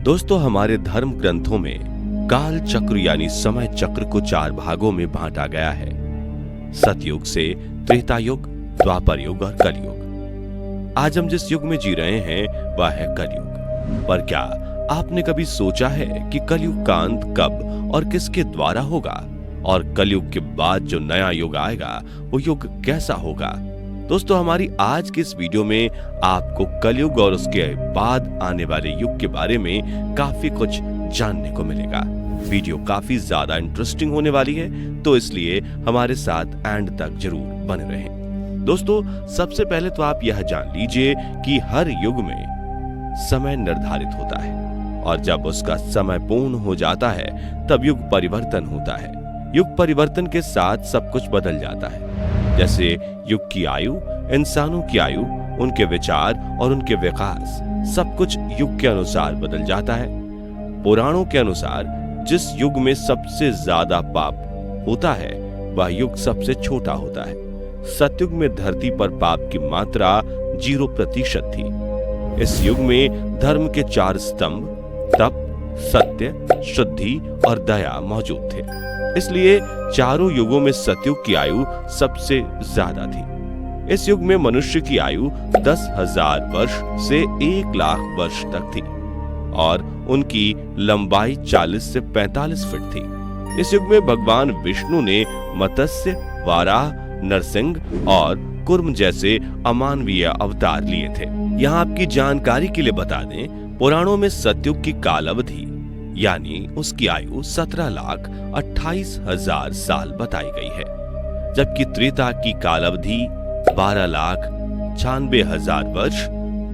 दोस्तों, हमारे धर्म ग्रंथों में काल चक्र यानी समय चक्र को 4 भागों में बांटा गया है। सतयुग से त्रेता युग, द्वापर युग और कलयुग। आज हम जिस युग में जी रहे हैं वह है कलयुग। पर क्या आपने कभी सोचा है कि कलयुग का अंत कब और किसके द्वारा होगा, और कलयुग के बाद जो नया युग आएगा वो युग कैसा होगा? दोस्तों, हमारी आज की इस वीडियो में आपको कलयुग और उसके बाद आने वाले युग के बारे में काफी कुछ जानने को मिलेगा। वीडियो काफी ज्यादा इंटरेस्टिंग होने वाली है, तो इसलिए हमारे साथ एंड तक जरूर बने रहें। दोस्तों, सबसे पहले तो आप यह जान लीजिए कि हर युग में समय निर्धारित होता है, और जब उसका समय पूर्ण हो जाता है तब युग परिवर्तन होता है। युग परिवर्तन के साथ सब कुछ बदल जाता है। जैसे युग की आयु, इंसानों की आयु, उनके विचार और उनके विकास, सब कुछ युग के अनुसार बदल जाता है। पुराणों के अनुसार जिस युग में सबसे ज्यादा पाप होता है वह युग सबसे छोटा होता है। सतयुग में धरती पर पाप की मात्रा 0% थी। इस युग में धर्म के 4 स्तंभ तप, सत्य, शुद्धि और दया मौजूद थे। इसलिए चारों युगों में सतयुग की आयु सबसे ज्यादा थी। इस युग में मनुष्य की आयु 10,000 वर्ष से 1 लाख वर्ष तक थी, और उनकी लंबाई 40 से 45 फीट थी। इस युग में भगवान विष्णु ने मत्स्य, वाराह, नरसिंह और कूर्म जैसे अमानवीय अवतार लिए थे। यहाँ आपकी जानकारी के लिए बता दें, पुराणों में सतयुग की काल अवधि यानी उसकी आयु 17,28,000 साल बताई गई है, जबकि त्रेता की काल अवधि 12,96,000 वर्ष,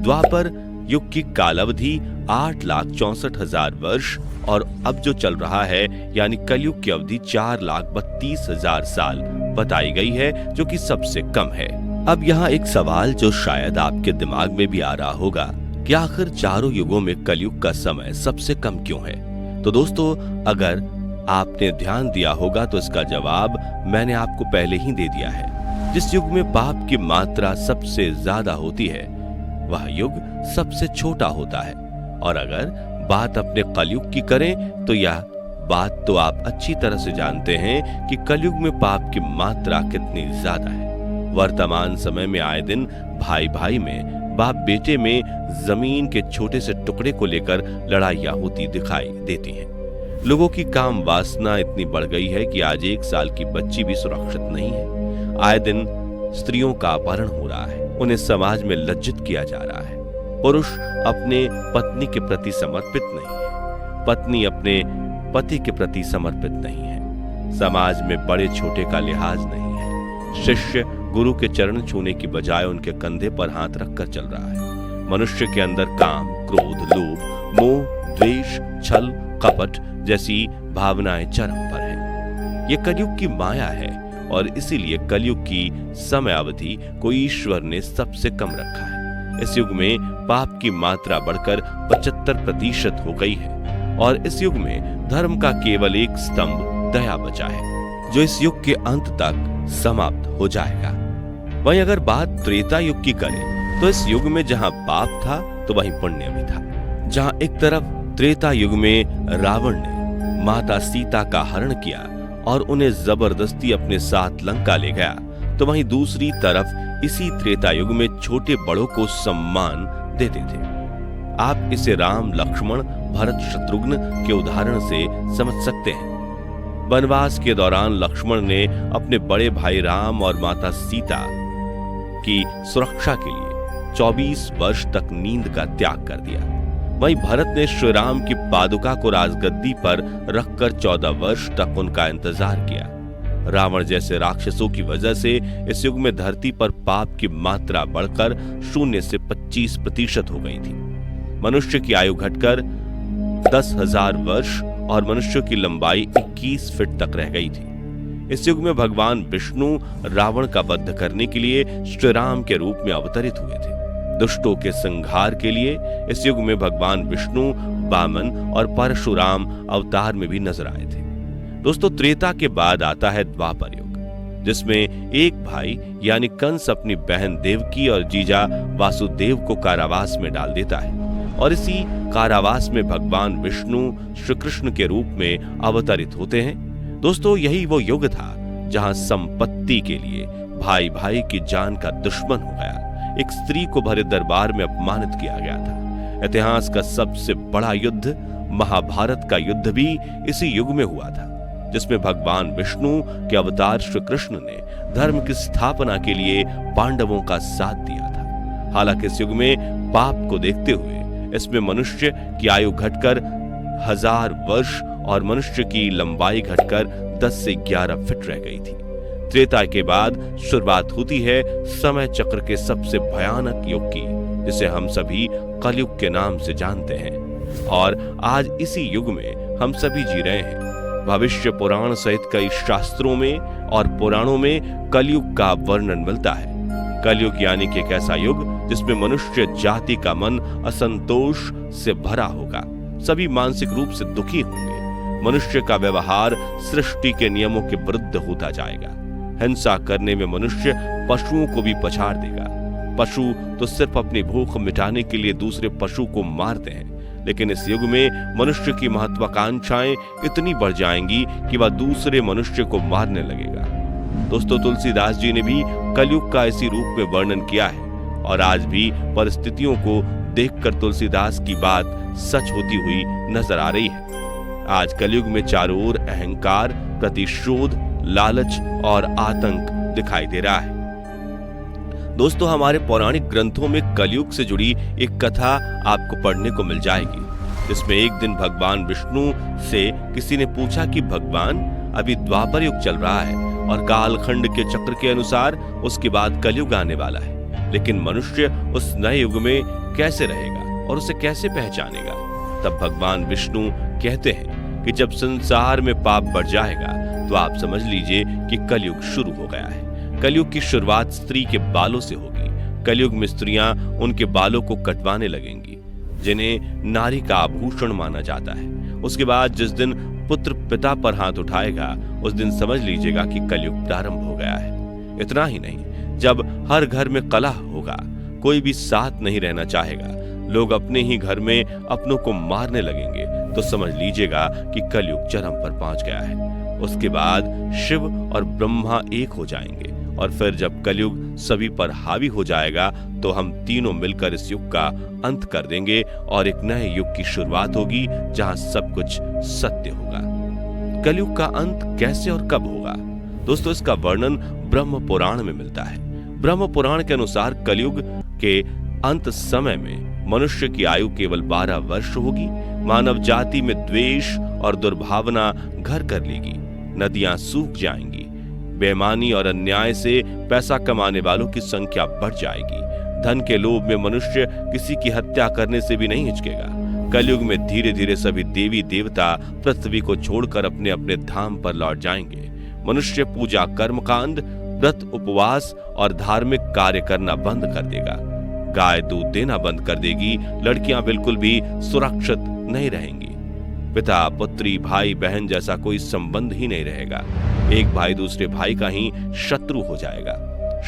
द्वापर युग की काल अवधि 8,64,000 वर्ष, और अब जो चल रहा है यानी कलयुग की अवधि 4,32,000 साल बताई गई है, जो कि सबसे कम है। अब यहाँ एक सवाल जो शायद आपके दिमाग में भी आ रहा होगा कि आखिर चारों युगों में कलयुग का समय सबसे कम क्यों है? तो दोस्तों, अगर आपने ध्यान दिया होगा तो इसका जवाब मैंने आपको पहले ही दे दिया है। जिस युग में पाप की मात्रा सबसे ज्यादा होती है वह युग सबसे छोटा होता है। और अगर बात अपने कलयुग की करें तो यह बात तो आप अच्छी तरह से जानते हैं कि कलयुग में पाप की मात्रा कितनी ज्यादा है। वर्तमान समय में आए दिन भाई भाई में, बाप बेटे में जमीन के छोटे से टुकड़े को लेकर लड़ाइयां होती दिखाई देती हैं। लोगों की काम वासना इतनी बढ़ गई है कि आज 1 साल की बच्ची भी सुरक्षित नहीं है। आए दिन स्त्रियों का अपहरण हो रहा है, उन्हें समाज में लज्जित किया जा रहा है। पुरुष अपने पत्नी के प्रति समर्पित नहीं है, पत्नी अपने पति के प्रति समर्पित नहीं है। समाज में बड़े छोटे का लिहाज नहीं है। शिष्य गुरु के चरण छूने की बजाय उनके कंधे पर हाथ रखकर चल रहा है। मनुष्य के अंदर काम, क्रोध, लोभ, मोह, द्वेष, छल, कपट जैसी भावनाएं चरम पर हैं। ये कलयुग की माया है, और इसीलिए कलयुग की समय अवधि को ईश्वर ने सबसे कम रखा है। इस युग में पाप की मात्रा बढ़कर 75% हो गई है, और इस युग में धर्म का केवल एक स्तंभ दया बचा है, जो इस युग के अंत तक समाप्त हो जाएगा। वहीं अगर बात त्रेता युग की करें तो इस युग में जहां पाप था तो वहीं पुण्य भी था। जहां एक तरफ त्रेता युग में रावण ने माता सीता का हरण किया और उन्हें जबरदस्ती अपने साथ लंका ले गया, तो वहीं दूसरी तरफ इसी त्रेता युग में छोटे बड़ों को सम्मान देते थे। आप इसे राम, लक्ष्मण, भरत, शत्रुघ्न के उदाहरण से समझ सकते हैं। वनवास के दौरान लक्ष्मण ने अपने बड़े भाई राम और माता सीता की सुरक्षा के लिए 24 वर्ष तक नींद का त्याग कर दिया। वहीं भरत ने श्री राम की पादुका को राजगद्दी पर रखकर 14 वर्ष तक उनका इंतजार किया। रावण जैसे राक्षसों की वजह से इस युग में धरती पर पाप की मात्रा बढ़कर 0 से 25% हो गई थी। मनुष्य की आयु घटकर 10,000 वर्ष और मनुष्य की लंबाई 21 फीट तक रह गई थी। इस युग में भगवान विष्णु रावण का वध करने के लिए श्री राम के रूप में अवतरित हुए थे। दुष्टों के संहार के लिए इस युग में भगवान विष्णु वामन और परशुराम अवतार में भी नजर आए थे। दोस्तों, त्रेता के बाद आता है द्वापर युग, जिसमें एक भाई यानी कंस अपनी बहन देवकी और जीजा वासुदेव को कारावास में डाल देता है। और इसी कारावास में भगवान विष्णु श्री कृष्ण के रूप में अवतरित होते हैं। दोस्तों, यही वो युग था जहां संपत्ति के लिए भाई भाई की जान का दुश्मन हो गया, एक स्त्री को भरे दरबार में अपमानित किया गया था। इतिहास का सबसे बड़ा युद्ध महाभारत का युद्ध भी इसी युग में हुआ था, जिसमें भगवान विष्णु के अवतार श्री कृष्ण ने धर्म की स्थापना के लिए पांडवों का साथ दिया था। हालांकि इस युग में पाप को देखते हुए इसमें मनुष्य की आयु घटकर 1000 वर्ष और मनुष्य की लंबाई घटकर 10 से 11 फीट रह गई थी। त्रेता के बाद शुरुआत होती है समय चक्र के सबसे भयानक युग की, जिसे हम सभी कलयुग के नाम से जानते हैं। और आज इसी युग में हम सभी जी रहे हैं। भविष्य पुराण सहित कई शास्त्रों में और पुराणों में कलयुग का वर्णन मिलता है। कलयुग यानी कि एक ऐसा युग जिसमें मनुष्य जाति का मन असंतोष से भरा होगा, सभी मानसिक रूप से दुखी होंगे। मनुष्य का व्यवहार सृष्टि के नियमों के विरुद्ध होता जाएगा। हिंसा करने में मनुष्य पशुओं को भी पछाड़ देगा। पशु तो सिर्फ अपनी भूख मिटाने के लिए दूसरे पशु को मारते हैं, लेकिन इस युग में मनुष्य की महत्वाकांक्षाएं इतनी बढ़ जाएंगी कि वह दूसरे मनुष्य को मारने लगेगा। दोस्तों, तुलसीदास जी ने भी कलयुग का इसी रूप में वर्णन किया है और आज भी परिस्थितियों को देखकर तुलसीदास की बात सच होती हुई नजर आ रही है। आज कलयुग में चारों ओर अहंकार, प्रतिशोध, लालच और आतंक दिखाई दे रहा है। दोस्तों, हमारे पौराणिक ग्रंथों में कलयुग से जुड़ी एक कथा आपको पढ़ने को मिल जाएगी, जिसमें एक दिन भगवान विष्णु से किसी ने पूछा कि भगवान, अभी द्वापर युग चल रहा है और कालखंड के चक्र के अनुसार उसके बाद कलयुग आने वाला है, लेकिन मनुष्य उस नए युग में कैसे रहेगा और उसे कैसे पहचानेगा? तब भगवान विष्णु कहते हैं कि जब संसार में पाप बढ़ जाएगा तो आप समझ लीजिए कि कलयुग शुरू हो गया है। कलयुग की शुरुआत स्त्री के बालों से होगी। कलयुग में स्त्रियां उनके बालों को कटवाने लगेंगी, जिन्हें नारी का आभूषण माना जाता है। उसके बाद जिस दिन पुत्र पिता पर हाथ उठाएगा, उस दिन समझ लीजिएगा कि कलयुग प्रारंभ हो गया है। इतना ही नहीं, जब हर घर में कलह होगा, कोई भी साथ नहीं रहना चाहेगा, लोग अपने ही घर में अपनों को मारने लगेंगे, तो समझ लीजिएगा कि कलयुग चरम पर पहुंच गया है। उसके बाद शिव और ब्रह्मा एक हो जाएंगे और फिर जब कलयुग सभी पर हावी हो जाएगा तो हम तीनों मिलकर इस युग का अंत कर देंगे और एक नए युग की शुरुआत होगी जहां सब कुछ सत्य होगा। कलयुग का अंत कैसे और कब होगा? दोस्तों, इसका वर्णन ब्रह्म पुराण में मिलता है। ब्रह्म पुराण के अनुसार कलयुग के अंत समय में मनुष्य की आयु केवल 12 वर्ष होगी। मानव जाति में द्वेष और दुर्भावना घर कर लेगी। नदियां सूख जाएंगी। बेईमानी और अन्याय से पैसा कमाने वालों की संख्या बढ़ जाएगी। धन के लोभ में मनुष्य किसी की हत्या करने से भी नहीं हिचकेगा। कलयुग में धीरे धीरे सभी देवी देवता पृथ्वी को छोड़कर अपने अपने धाम पर लौट जाएंगे। मनुष्य पूजा, कर्मकांड, व्रत, उपवास और धार्मिक कार्य करना बंद कर देगा। गाय दूध देना बंद कर देगी। लड़कियां बिल्कुल भी सुरक्षित नहीं रहेंगी। पिता, पुत्री, भाई, बहन जैसा कोई संबंध ही नहीं रहेगा। एक भाई दूसरे भाई का ही शत्रु हो जाएगा।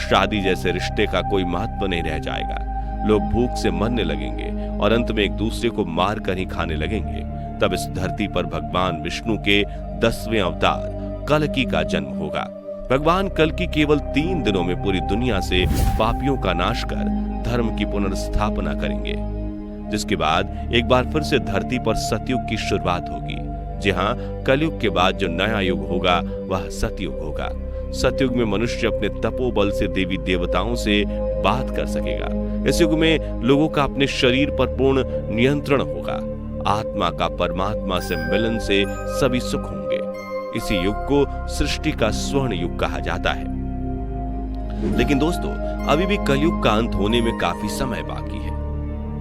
शादी जैसे रिश्ते का कोई महत्व नहीं रह जाएगा। लोग भूख से मरने लगेंगे और अंत में एक दूसरे को मार कर ही खाने लगेंगे। तब इस धरती पर भगवान विष्णु के 10वें अवतार कल्कि का जन्म होगा। भगवान कल्कि केवल 3 दिनों में पूरी दुनिया से पापियों का नाश कर धर्म की पुनर्स्थापना करेंगे, जिसके बाद एक बार फिर से धरती पर सतयुग की शुरुआत होगी। जी हाँ, कलयुग के बाद जो नया युग होगा वह सतयुग होगा। सतयुग में मनुष्य अपने तपोबल से देवी देवताओं से बात कर सकेगा। इस युग में लोगों का अपने शरीर पर पूर्ण नियंत्रण होगा। आत्मा का परमात्मा से मिलन से सभी सुख होंगे। इसी युग को सृष्टि का स्वर्ण युग कहा जाता है। लेकिन दोस्तों, अभी भी कलयुग का अंत होने में काफी समय बाकी है,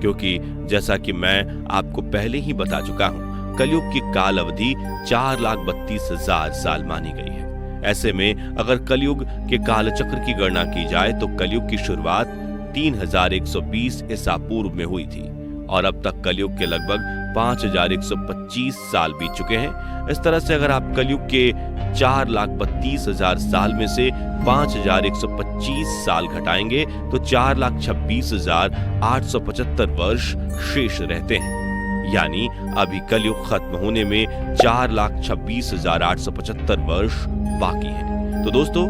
क्योंकि जैसा कि मैं आपको पहले ही बता चुका हूं, कलयुग की काल अवधि 4,32,000 साल मानी गई है। ऐसे में अगर कलयुग के काल चक्र की गणना की जाए तो कलयुग की शुरुआत 3120 ईसा पूर्व में हुई थी और अब तक कलयुग के लगभग 5125 साल बीत चुके हैं। इस तरह से अगर आप कलयुग के 4,32,000 साल में से 5125 साल घटाएंगे तो 4,26,875 वर्ष शेष रहते हैं। यानी अभी कलयुग खत्म होने में 4,26,875 वर्ष बाकी हैं। तो दोस्तों,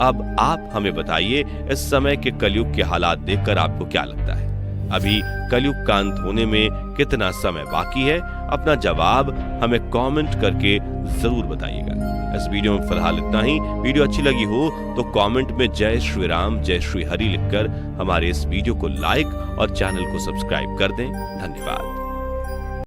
अब आप हमें बताइए, इस समय के कलयुग के हालात देखकर आपको क्या लगता है? अभी कलयुग का अंत होने में कितना समय बाकी है? अपना जवाब हमें कमेंट करके जरूर बताइएगा। इस वीडियो में फिलहाल इतना ही। वीडियो अच्छी लगी हो तो कमेंट में जय श्री राम, जय श्री हरि लिखकर हमारे इस वीडियो को लाइक और चैनल को सब्सक्राइब कर दें। धन्यवाद।